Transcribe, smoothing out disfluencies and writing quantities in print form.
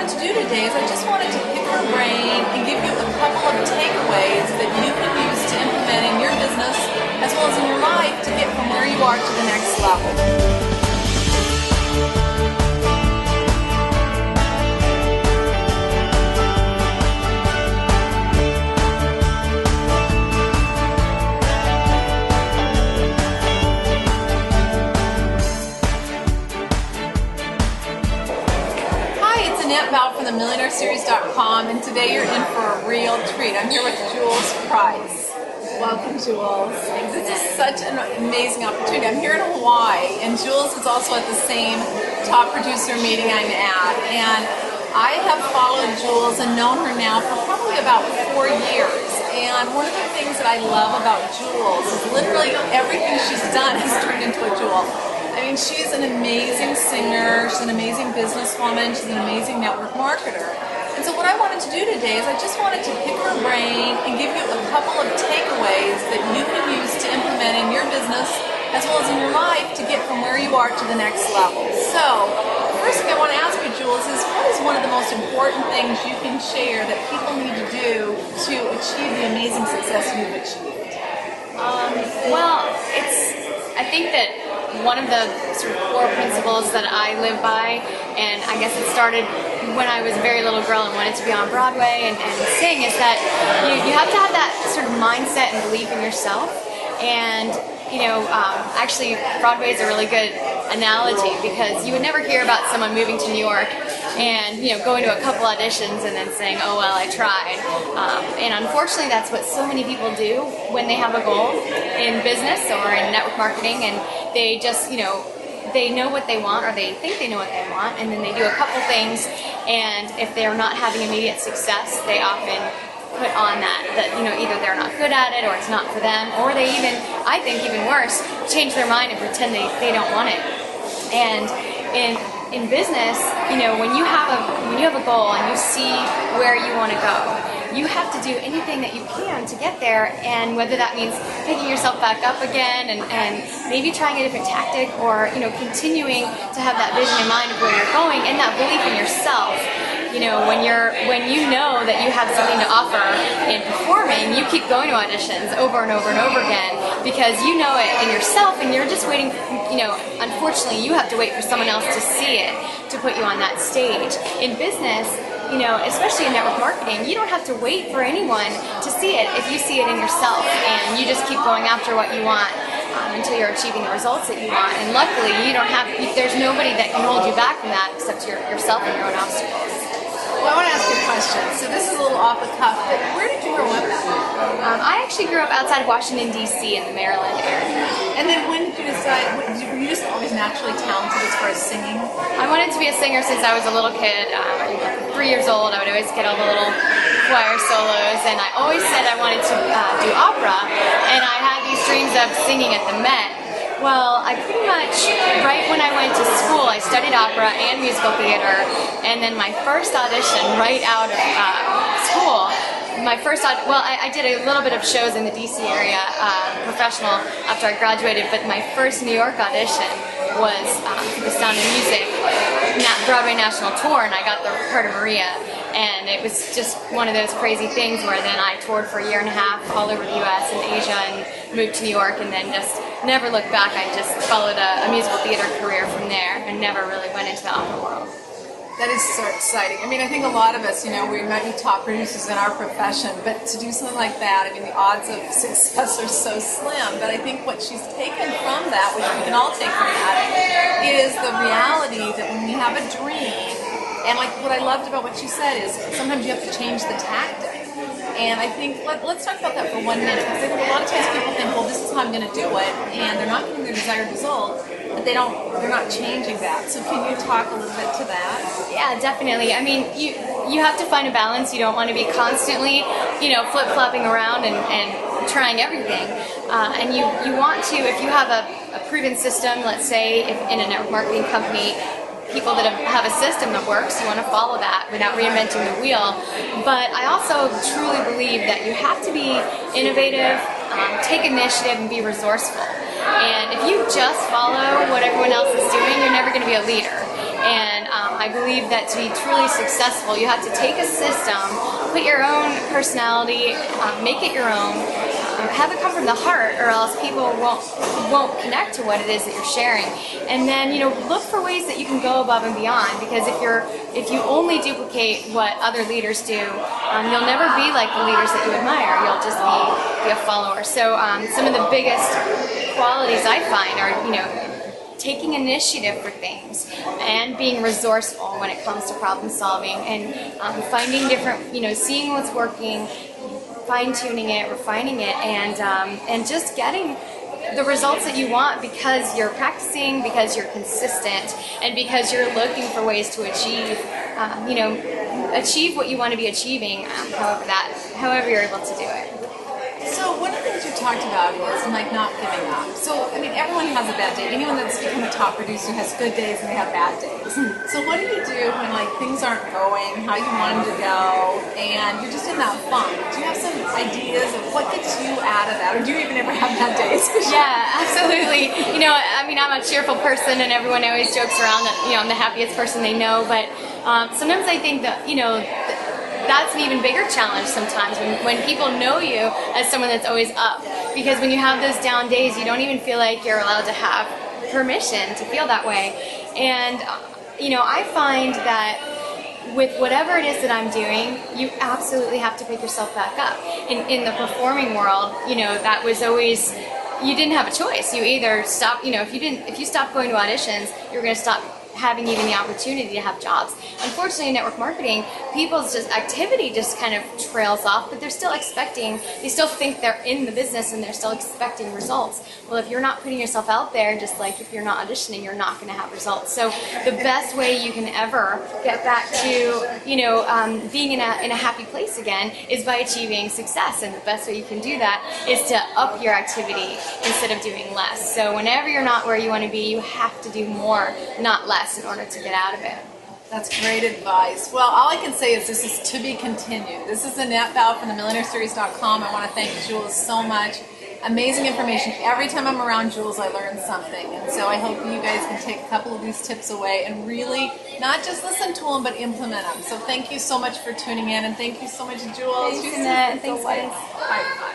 wanted to do today is I just wanted to pick your brain and give you a couple of takeaways that you can use to implement in your business as well as in your life to get from where you are to the next level. Annette from the MillionaireSeries.com, and today you're in for a real treat. I'm here with Jules Price. Welcome, Jules. Thanks. This is such an amazing opportunity. I'm here in Hawaii, and Jules is also at the same top producer meeting I'm at. And I have followed Jules and known her now for probably about 4 years. And one of the things that I love about Jules is literally everything she's done has turned into a jewel. I mean, she's an amazing singer, she's an amazing businesswoman, she's an amazing network marketer. And so what I wanted to do today is I just wanted to pick her brain and give you a couple of takeaways that you can use to implement in your business as well as in your life to get from where you are to the next level. So, the first thing I want to ask you, Jules, is what is one of the most important things you can share that people need to do to achieve the amazing success you've achieved? I think that one of the sort of core principles that I live by, and I guess it started when I was a very little girl and wanted to be on Broadway and sing, is that you have to have that sort of mindset and belief in yourself. And actually Broadway is a really good analogy, because you would never hear about someone moving to New York and going to a couple auditions and then saying, oh well, I tried. And unfortunately that's what so many people do when they have a goal in business or in network marketing, and they just they know what they want, or they think they know what they want, and then they do a couple things, and if they're not having immediate success, they often put on that either they're not good at it, or it's not for them, or they even, I think even worse, change their mind and pretend they don't want it. And in business, when you have a goal and you see where you want to go, you have to do anything that you can to get there, and whether that means picking yourself back up again and maybe trying a different tactic, or continuing to have that vision in mind of where you're going and that belief in yourself. When you know that you have something to offer in performing, you keep going to auditions over and over and over again, because you know it in yourself, and you're just waiting. Unfortunately, you have to wait for someone else to see it to put you on that stage. In business, especially in network marketing, you don't have to wait for anyone to see it if you see it in yourself, and you just keep going after what you want until you're achieving the results that you want. And luckily, there's nobody that can hold you back from that except yourself and your own obstacles. Well, I want to ask you a question. So this is a little off the cuff, but where did you grow up at? I actually grew up outside Washington, D.C. in the Maryland area. And then when did you decide, were you just always naturally talented as far as singing? I wanted to be a singer since I was a little kid. 3 years old, I would always get all the little choir solos, and I always said I wanted to do opera, and I had these dreams of singing at the Met. Well, I pretty much, right when I went to school, I studied opera and musical theater, and then my first audition right out of school, I did a little bit of shows in the DC area, professional, after I graduated, but my first New York audition was the Sound of Music Broadway National Tour, and I got the part of Maria. And it was just one of those crazy things where then I toured for a year and a half all over the US and Asia, and moved to New York, and then just never looked back. I just followed a musical theater career from there and never really went into the opera world. That is so exciting. I mean, I think a lot of us, we might be top producers in our profession, but to do something like that, I mean, the odds of success are so slim. But I think what she's taken from that, which we can all take from that, is the reality that when we have a dream, and like what I loved about what you said is sometimes you have to change the tactic. And I think, let's talk about that for 1 minute, because I think a lot of times people think, well, this is how I'm going to do it, and they're not getting their desired result, but they're not changing that. So can you talk a little bit to that? Yeah, definitely. I mean, you have to find a balance. You don't want to be constantly, flip-flopping around and trying everything. And you want to, if you have a proven system, let's say if in a network marketing company, people that have a system that works, you want to follow that without reinventing the wheel. But I also truly believe that you have to be innovative, take initiative, and be resourceful. And if you just follow what everyone else is doing, you're never going to be a leader. And I believe that to be truly successful, you have to take a system, put your own personality, make it your own, have it come from the heart, or else people won't connect to what it is that you're sharing. And then, you know, look for ways that you can go above and beyond, because if you only duplicate what other leaders do, you'll never be like the leaders that you admire. You'll just be a follower. So some of the biggest qualities I find are, you know, taking initiative for things and being resourceful when it comes to problem solving, and finding different, you know, seeing what's working, fine-tuning it, refining it, and just getting the results that you want because you're practicing, because you're consistent, and because you're looking for ways to achieve, you know, achieve what you want to be achieving, however you're able to do it. So one of the things you talked about is like not giving up. So I mean, everyone has a bad day. Anyone that's become a top producer has good days and they have bad days. So what do you do when like things aren't going how you want them to go, and you're just in that funk? Do you have some ideas of what gets you out of that, or do you even ever have bad days? Yeah, absolutely. You know, I mean, I'm a cheerful person, and everyone always jokes around that, you know, I'm the happiest person they know. But sometimes I think that, you know, that's an even bigger challenge sometimes when people know you as someone that's always up, because when you have those down days, you don't even feel like you're allowed to have permission to feel that way. And you know, I find that with whatever it is that I'm doing, you absolutely have to pick yourself back up. In the performing world, you know, that was always, you didn't have a choice. You either stop, you know, if you stopped going to auditions, you're going to stop having even the opportunity to have jobs. Unfortunately, in network marketing, people's just activity just kind of trails off, but they're still expecting, they still think they're in the business and they're still expecting results. Well, if you're not putting yourself out there, just like if you're not auditioning, you're not going to have results. So the best way you can ever get back to, you know, being in a happy place again is by achieving success. And the best way you can do that is to up your activity instead of doing less. So whenever you're not where you want to be, you have to do more, not less, in order to get out of it. That's great advice. Well, all I can say is this is to be continued. This is Annette from the MillionaireSeries.com. I want to thank Jules so much. Amazing information. Every time I'm around Jules, I learn something. And so I hope you guys can take a couple of these tips away and really not just listen to them, but implement them. So thank you so much for tuning in, and thank you so much, Jules. Thanks, Annette. Thanks, guys. Bye.